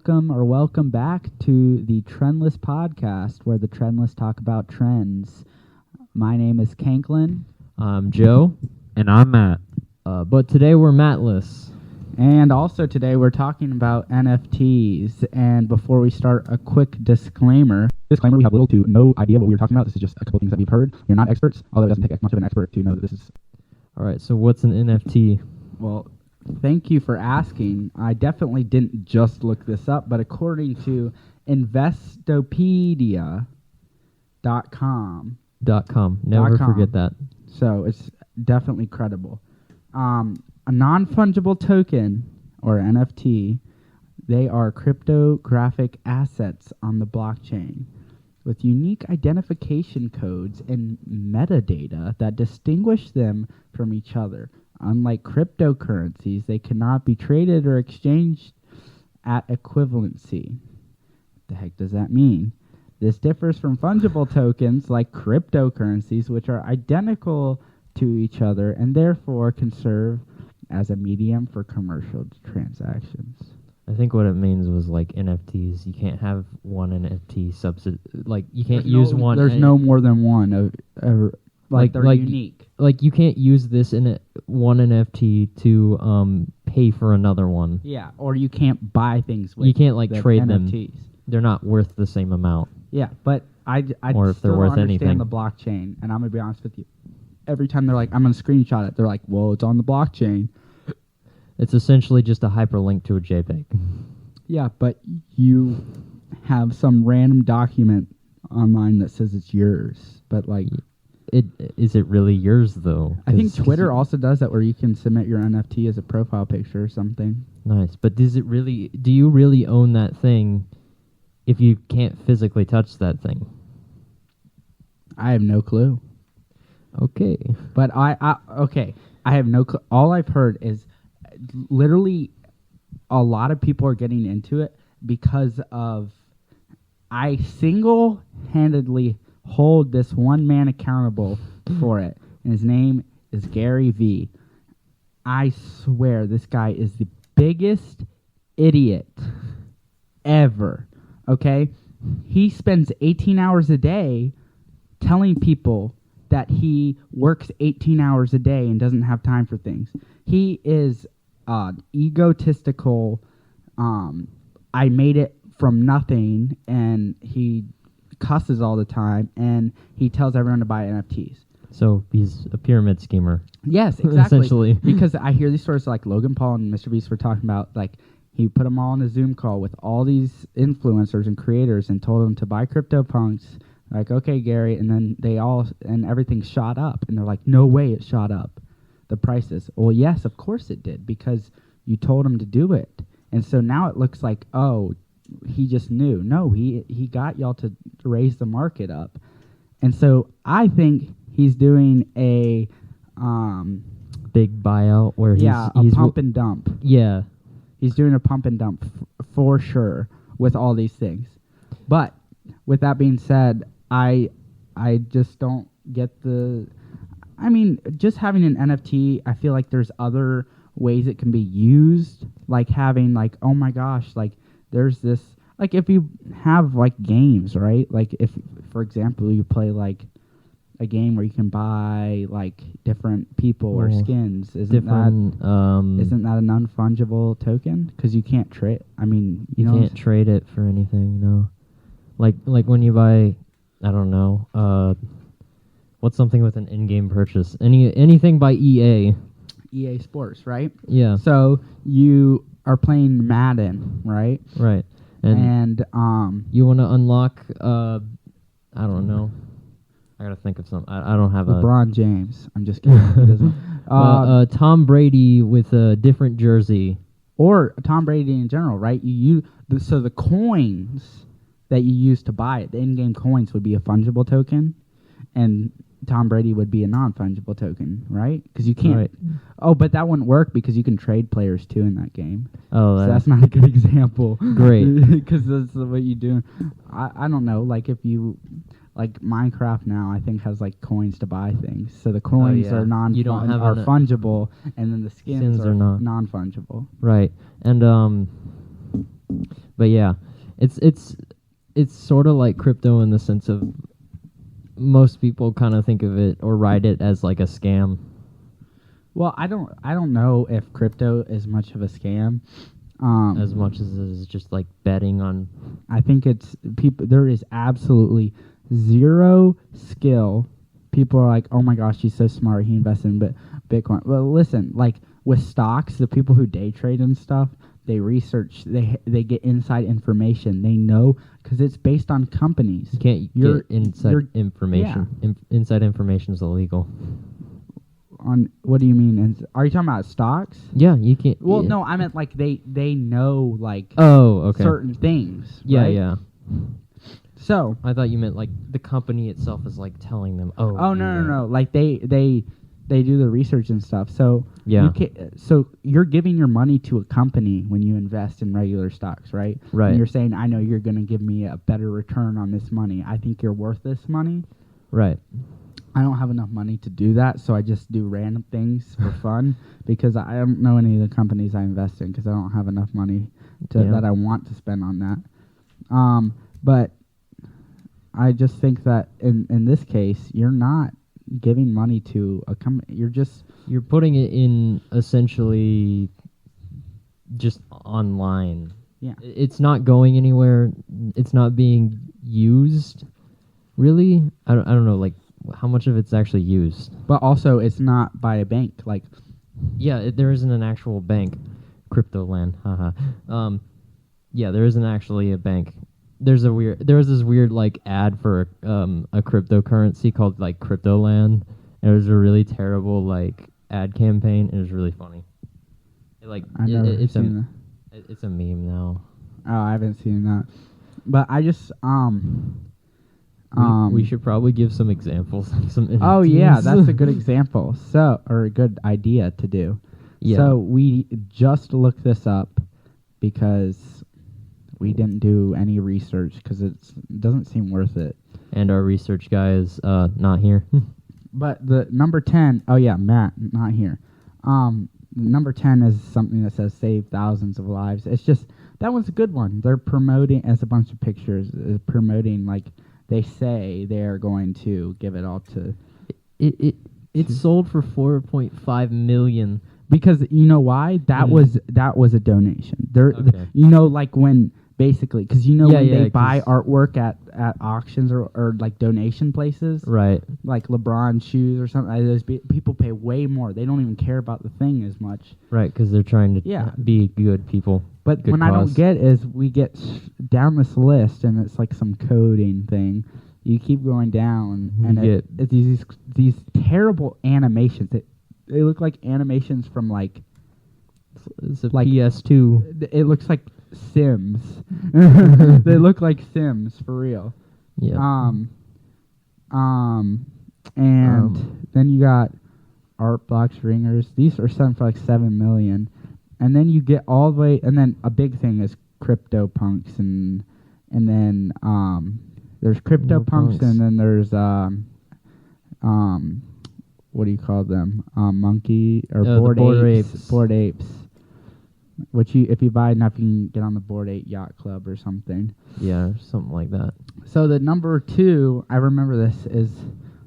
welcome back to the Trendless podcast, where the Trendless talk about trends. My name is Kanklin. I'm Joe. And I'm Matt. But today we're Mattless. And also today we're talking about NFTs. And before we start, a quick disclaimer. We have little to no idea what we were talking about. This is just a couple things that we've heard. We're not experts, although it doesn't take much of an expert to know that this is... All right, so what's an NFT? Well, thank you for asking. I definitely didn't just look this up, but according to Investopedia.com. Never forget that. So it's definitely credible. A non-fungible token, or NFT, they are cryptographic assets on the blockchain with unique identification codes and metadata that distinguish them from each other. Unlike cryptocurrencies, they cannot be traded or exchanged at equivalency. What the heck does that mean? This differs from fungible tokens like cryptocurrencies, which are identical to each other and therefore can serve as a medium for commercial transactions. I think what it means was like NFTs. You can't have one NFT you can't use one. There's no more than one. They're unique. Like you can't use this one NFT to pay for another one. Yeah, or you can't buy things with. You can't trade NFTs. them. They're not worth the same amount. Yeah, but I or if still they're worth understand anything. the blockchain, and I'm gonna be honest with you. Every time they're like, I'm gonna screenshot it, they're like, well, it's on the blockchain. It's essentially just a hyperlink to a JPEG. Yeah, but you have some random document online that says it's yours, but Is it really yours though? I think Twitter also does that, where you can submit your NFT as a profile picture or something. Nice, but do you really own that thing if you can't physically touch that thing? I have no clue. Okay. But I have no clue. All I've heard is literally a lot of people are getting into it because of I single-handedly hold this one man accountable for it, and his name is Gary V. I swear this guy is the biggest idiot ever. Okay? He spends 18 hours a day telling people that he works 18 hours a day and doesn't have time for things. He is egotistical. I made it from nothing, and he cusses all the time, and he tells everyone to buy NFTs. So he's a pyramid schemer. Yes, exactly. Essentially. Because I hear these stories like Logan Paul and Mr. Beast were talking about, he put them all in a Zoom call with all these influencers and creators and told them to buy CryptoPunks. Okay, Gary, and then everything shot up, and they're like, no way it shot up, the prices. Well, yes, of course it did, because you told him to do it. And so now it looks like, oh, he just knew. No, he got y'all to raise the market up. And so I think he's doing a big buyout where he's pump and dump. Yeah. He's doing a pump and dump for sure with all these things. But with that being said, I just don't get just having an NFT, I feel like there's other ways it can be used, like having oh my gosh, there's this, if you have games, right? If, for example, you play a game where you can buy different people or skins, isn't that a non-fungible token? Because you can't trade. You can't trade it for anything. No, like when you buy, I don't know, what's something with an in-game purchase? Anything by EA. EA Sports, right? Yeah. So you are playing Madden, right? Right. And you want to unlock, I don't know. I gotta think of something. I don't have LeBron James. I'm just kidding. He doesn't. Tom Brady with a different jersey, or Tom Brady in general, right? So the coins that you use to buy it, the in-game coins, would be a fungible token, and Tom Brady would be a non-fungible token, right? Because you can't. Right. Oh, but that wouldn't work because you can trade players too in that game. Oh, so that's not a good example. Great. Because that's what you do. I don't know. If you Minecraft now, I think has coins to buy things. So the coins are fungible, and then the skins are non-fungible. Right. And But yeah, it's sort of like crypto in the sense of most people kind of think of it or write it as like a scam. Well, I don't know if crypto is much of a scam. As much as it is just like betting on. I think it's people. There is absolutely zero skill. People are like, "Oh my gosh, he's so smart. He invested in Bitcoin." Well, listen, like with stocks, the people who day trade and stuff, they research. They get inside information. They know because it's based on companies. You can't get inside information. Yeah. Inside information is illegal. On what do you mean? Are you talking about stocks? Yeah, you can't. Well, yeah. no, I meant like they know like okay. certain things. Yeah, right? yeah. So I thought you meant like the company itself is like telling them. Oh no! Like they do the research and stuff. So yeah. So you're giving your money to a company when you invest in regular stocks, right? Right. And you're saying, I know you're going to give me a better return on this money. I think you're worth this money. Right. I don't have enough money to do that, so I just do random things for fun because I don't know any of the companies I invest in because I don't have enough money that I want to spend on that. But I just think that in this case, you're not giving money to a company. You're putting it in essentially just online. Yeah. It's not going anywhere. It's not being used. Really? I don't know, like how much of it's actually used. But also, it's not by a bank. Like, yeah, there isn't an actual bank. Crypto land. Haha. Yeah, there isn't actually a bank. There was this weird like ad for a cryptocurrency called like Crypto Land. It was a really terrible like ad campaign. It was really funny. It's a meme now. Oh, I haven't seen that. But I just we should probably give some examples. Some oh yeah, NFTs. that's a good example. Or a good idea to do. Yeah. So we just looked this up because we didn't do any research because it doesn't seem worth it. And our research guy is not here. But the number 10, oh yeah, Matt, not here. Number 10 is something that says save thousands of lives. It's just, that one's a good one. They're promoting, as a bunch of pictures, promoting like they say they're going to give it all to. It sold for 4.5 million. Because you know why? That was a donation. Okay. You know, like when basically, because you know when they buy 'cause artwork at auctions or like donation places, right? Like LeBron shoes or something. Those people pay way more. They don't even care about the thing as much. Right, because they're trying to be good people. But good what cause. I don't get is we get down this list and it's like some coding thing. You keep going down and it's these terrible animations. They look like animations from like it's a PS2. It looks like Sims. They look like Sims for real. Yeah. And then you got art blocks, ringers. These are selling for like 7 million. And then you get all the way, and then a big thing is crypto punks, and then there's crypto punks, and then there's what do you call them? Monkey or bored apes. Bored apes. Which if you buy enough, you can get on the Bored Ape Yacht Club or something. Yeah, something like that. So the number 2, I remember this, is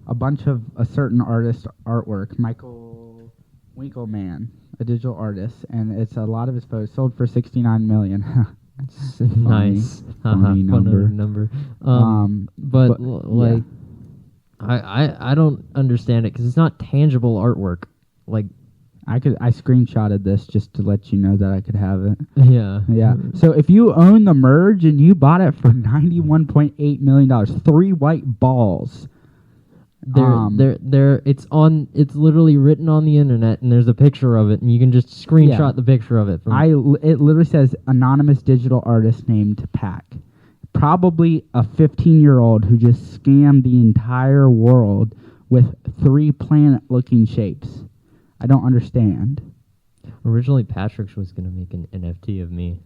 a bunch of a certain artist artwork, Michael Winkleman, a digital artist, and it's a lot of his photos sold for 69 million. Nice. Funny number. But like, I don't understand it because it's not tangible artwork. Like, I screenshotted this just to let you know that I could have it. Yeah. Yeah. So if you own the merge and you bought it for $91.8 million, 3 white balls. It's literally written on the internet, and there's a picture of it, and you can just screenshot the picture of it. It literally says anonymous digital artist named Pack. Probably a 15-year-old who just scammed the entire world with 3 planet-looking shapes. I don't understand. Originally, Patrick's was going to make an NFT of me.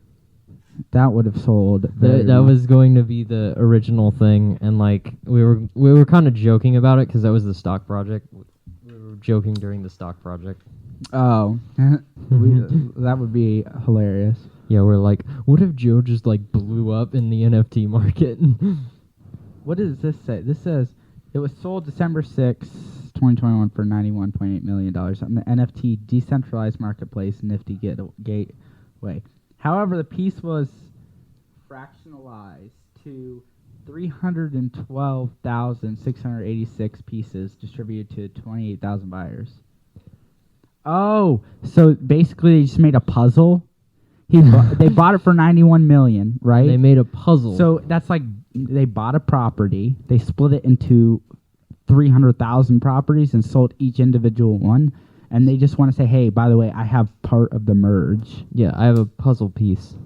That would have sold. That was going to be the original thing, and like we were kind of joking about it because that was the stock project. We were joking during the stock project. Oh, that would be hilarious. Yeah, we're like, what if Joe just like blew up in the NFT market? What does this say? This says it was sold December 6, 2021 for $91.8 million on the NFT decentralized marketplace Nifty Gateway. However, the piece was fractionalized to 312,686 pieces distributed to 28,000 buyers. Oh, so basically they just made a puzzle. They bought it for 91 million, right? They made a puzzle. So that's like they bought a property, they split it into 300,000 properties and sold each individual one, and they just want to say, hey, by the way, I have part of the merge. Yeah, I have a puzzle piece.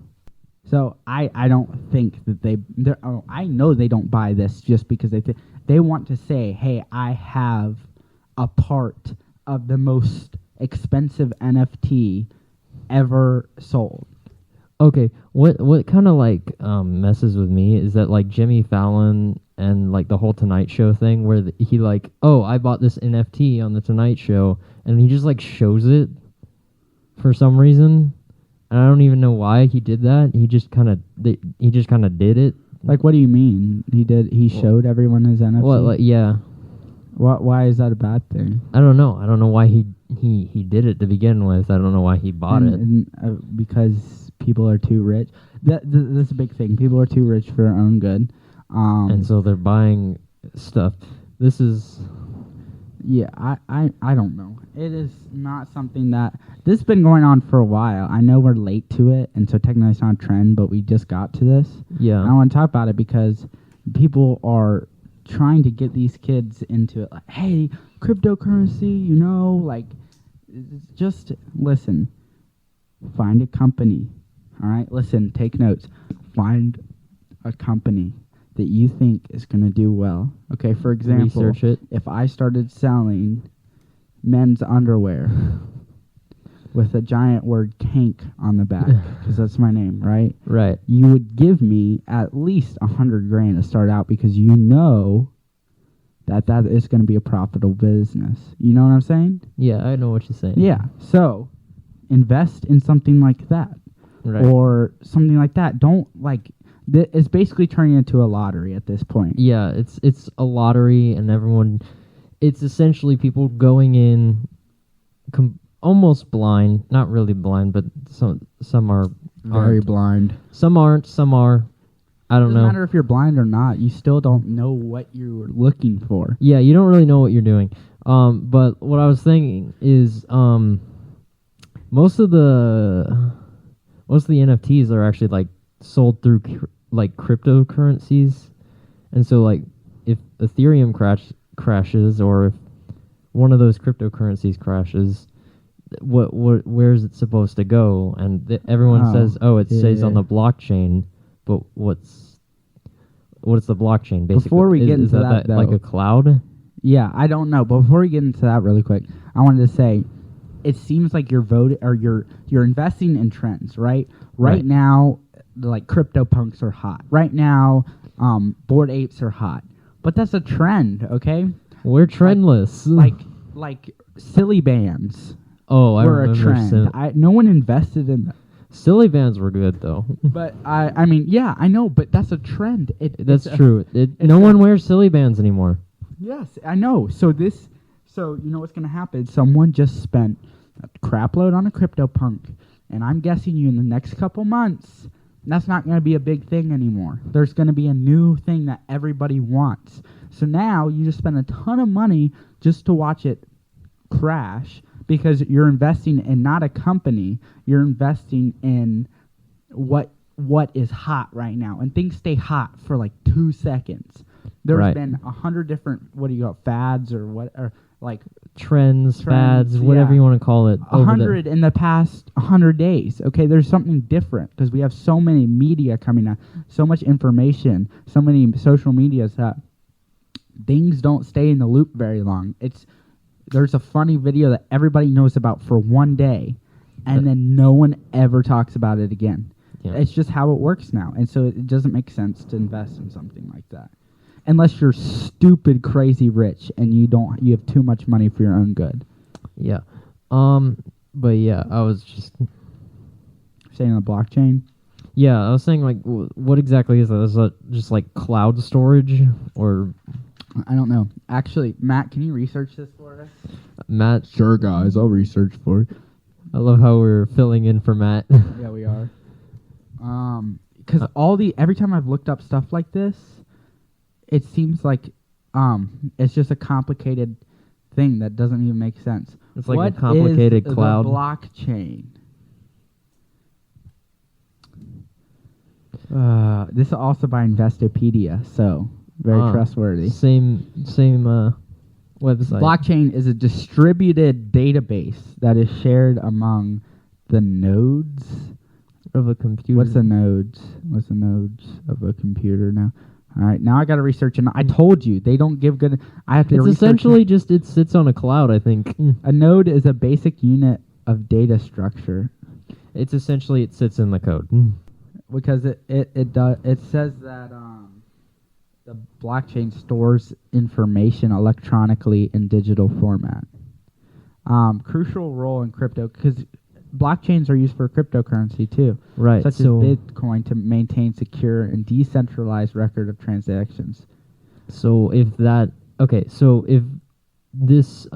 So I don't think that I know they don't buy this just because they want to say, hey, I have a part of the most expensive NFT ever sold. Okay, what kind of like messes with me is that like Jimmy Fallon and like the whole Tonight Show thing where he like, oh, I bought this NFT on the Tonight Show, and he just like shows it for some reason, and I don't even know why he did that. He just kind of did it. Like, what do you mean? He showed everyone his NFT? What? Like, yeah. Why is that a bad thing? I don't know. I don't know why he did it to begin with. I don't know why he bought it. Because people are too rich. That's a big thing. People are too rich for their own good. And so they're buying stuff. This is... Yeah, I don't know. It is not something that... This has been going on for a while. I know we're late to it, and so technically it's not a trend, but we just got to this. Yeah. And I want to talk about it because people are trying to get these kids into it. Like, hey, cryptocurrency, like... Just listen. Find a company. All right? Listen, take notes. Find a company that you think is going to do well. Okay, for example, research it. If I started selling men's underwear with a giant word kink on the back, because that's my name, right? Right. You would give me at least $100,000 to start out because you know that is going to be a profitable business. You know what I'm saying? Yeah, I know what you're saying. Yeah. So invest in something like that. Right. Or something like that. Don't it's basically turning into a lottery at this point. Yeah, it's a lottery, and everyone... It's essentially people going in almost blind. Not really blind, but some are... Very blind. Some aren't, some are. I don't know. Doesn't matter if you're blind or not. You still don't know what you're looking for. Yeah, you don't really know what you're doing. But what I was thinking is most of the NFTs are actually like sold through like cryptocurrencies, and so like if Ethereum crashes or if one of those cryptocurrencies crashes, where is it supposed to go? And everyone says, oh, it stays on the blockchain, but what's the blockchain basically? Before we get into that, though, like a cloud? Yeah, I don't know. But before we get into that really quick, I wanted to say, it seems like you're investing in trends, right? Right now, like CryptoPunks are hot. Right now, Bored Apes are hot. But that's a trend, okay? We're trendless. Like silly bands. Oh, I were a remember. trend. No one invested in them. Silly bands were good though. But I mean, yeah, I know, but that's a trend. That's true. No one wears silly bands anymore. Yes, I know. So you know what's gonna happen? Someone just spent a crap load on a CryptoPunk, and I'm guessing you in the next couple months, that's not gonna be a big thing anymore. There's gonna be a new thing that everybody wants. So now you just spend a ton of money just to watch it crash. Because you're investing in not a company, you're investing in what is hot right now, and things stay hot for like 2 seconds. There's been 100 different fads or like trends, fads, whatever you want to call it. 100 in the past 100 days. Okay, there's something different because we have so many media coming out, so much information, so many social medias that things don't stay in the loop very long. There's a funny video that everybody knows about for one day, and then no one ever talks about it again. Yeah. It's just how it works now, and so it doesn't make sense to invest in something like that, unless you're stupid, crazy rich and you have too much money for your own good. Yeah, but yeah, I was just. saying on the blockchain? Yeah, I was saying like, what exactly is that? Is that just like cloud storage or? I don't know. Actually, Matt, can you research this for us? Matt, Sure, guys. I'll research for it. I love how we're filling in for Matt. Yeah, we are. Because every time I've looked up stuff like this, it seems like it's just a complicated thing that doesn't even make sense. It's like What a complicated is cloud. the blockchain? This is also by Investopedia, so very trustworthy. Same website. Blockchain is a distributed database that is shared among the nodes of a computer. What's the nodes of a computer now? All right, now I got to research, and I told you they don't give good. I have to. It's essentially just it sits on a cloud. I think a node is a basic unit of data structure. It's essentially it sits in the code because it says that the blockchain stores information electronically in digital format. Crucial role in crypto because blockchains are used for cryptocurrency too, right? Such as Bitcoin to maintain secure and decentralized record of transactions. So if this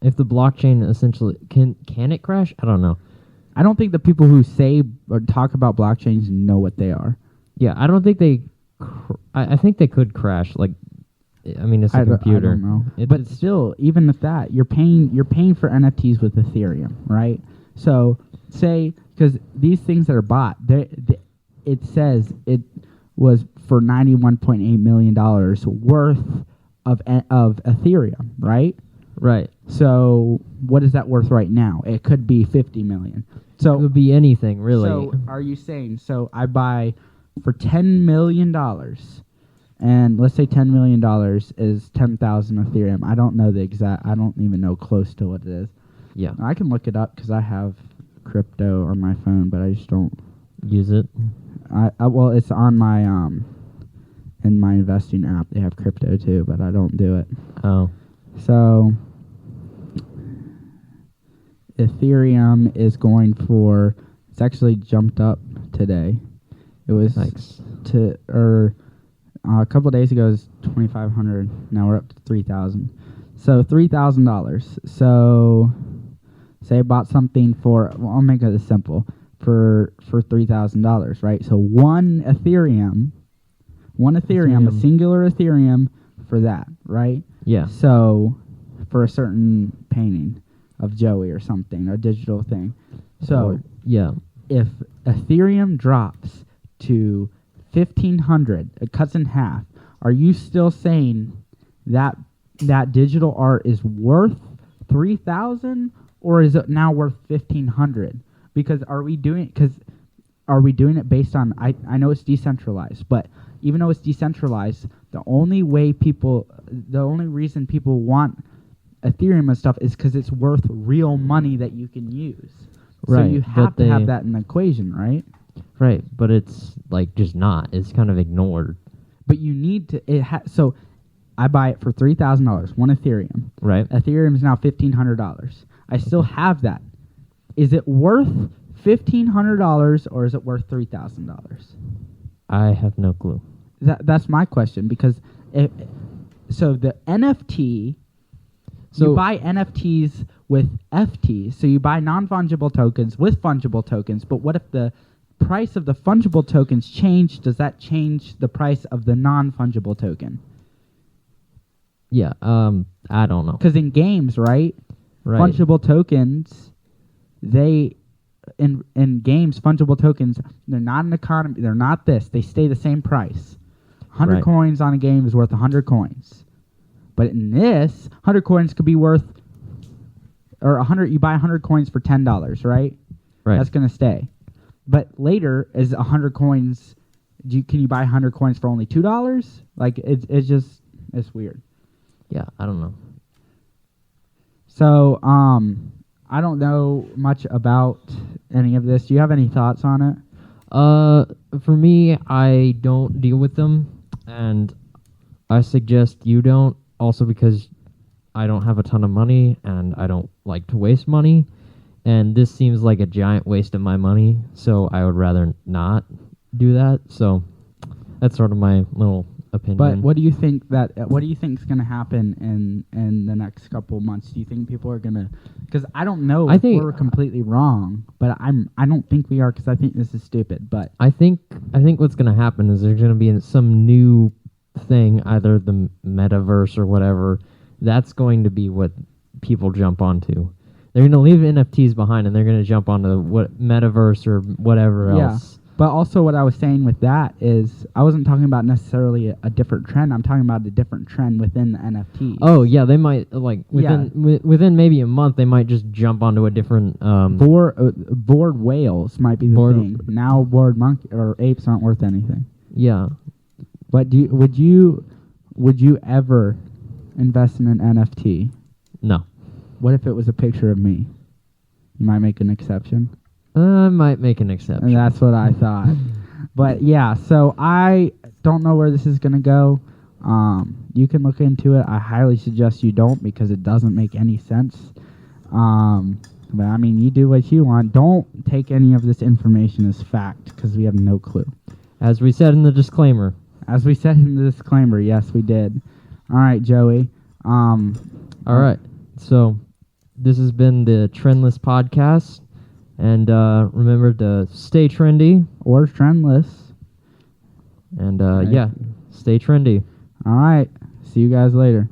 if the blockchain essentially can it crash? I don't know. I don't think the people who say or talk about blockchains know what they are. Yeah, I don't think they. I think they could crash. Like, I mean, it's a computer. I don't know. But still, even with that, you're paying for NFTs with Ethereum, right? So say because these things that are bought, it says it was for $91.8 million worth of Ethereum, right? Right. So what is that worth right now? It could be 50 million. So it would be anything, really. So are you saying I buy for $10 million, and let's say $10 million is 10,000 Ethereum. I don't know the exact. I don't even know close to what it is. Yeah. I can look it up because I have crypto on my phone, but I just don't use it. Well, it's on my in my investing app. They have crypto too, but I don't do it. Oh. So Ethereum is going for. It's actually jumped up today. It was a couple of days ago. It was 2,500. Now we're up to 3,000. So $3,000. So say I bought something for. Well, I'll make it simple. For $3,000, right? So one Ethereum, a singular Ethereum for that, right? Yeah. So for a certain painting of Joey or something, a digital thing. So yeah, if Ethereum drops to 1,500, it cuts in half. Are you still saying that digital art is worth 3,000, or is it now worth 1,500? Because are we doing it based on? I know it's decentralized, but even though it's decentralized, the only reason people want Ethereum and stuff is because it's worth real money that you can use. Right. So you have to have that in the equation, right? Right, but it's like just not. It's kind of ignored. But you need to. So I buy it for $3,000, one Ethereum. Right. Ethereum is now $1,500. I still have that. Is it worth $1,500 or is it worth $3,000? I have no clue. That's my question because the NFT. So you buy NFTs with FTs. So you buy non-fungible tokens with fungible tokens. But what if the price of the fungible tokens change? Does that change the price of the non-fungible token? Yeah. I don't know. Because in games, right? Fungible tokens, in games, fungible tokens, they're not an economy. They're not this. They stay the same price. 100 coins on a game is worth 100 coins. But in this, 100 coins could be worth, or 100. You buy 100 coins for $10, right? Right. That's gonna stay. But later, is 100 coins? Can you buy 100 coins for only $2? Like it's weird. Yeah, I don't know. So I don't know much about any of this. Do you have any thoughts on it? For me, I don't deal with them, and I suggest you don't. Also because I don't have a ton of money, and I don't like to waste money. and this seems like a giant waste of my money, so I would rather not do that. So that's sort of my little opinion. But what do you think is going to happen in the next couple months? Do you think people are going to? Because I don't know if we're completely wrong, but I don't think we are, because I think this is stupid. But I think what's going to happen is there's going to be some new thing, either the metaverse or whatever. That's going to be what people jump onto. They're going to leave NFTs behind, and they're going to jump onto what metaverse or whatever else. But also what I was saying with that is I wasn't talking about necessarily a different trend. I'm talking about a different trend within the NFTs. Oh, yeah, they might, like, within maybe a month, they might just jump onto a different... bored whales might be the thing. Now bored monkey or apes aren't worth anything. Yeah. But would you ever invest in an NFT? No. What if it was a picture of me? You might make an exception. I might make an exception. And that's what I thought. But yeah, so I don't know where this is going to go. You can look into it. I highly suggest you don't, because it doesn't make any sense. But I mean, you do what you want. Don't take any of this information as fact, because we have no clue. As we said in the disclaimer. Yes, we did. All right, Joey. All right. So this has been the Trendless Podcast. And remember to stay trendy. Or trendless. And yeah, stay trendy. All right. See you guys later.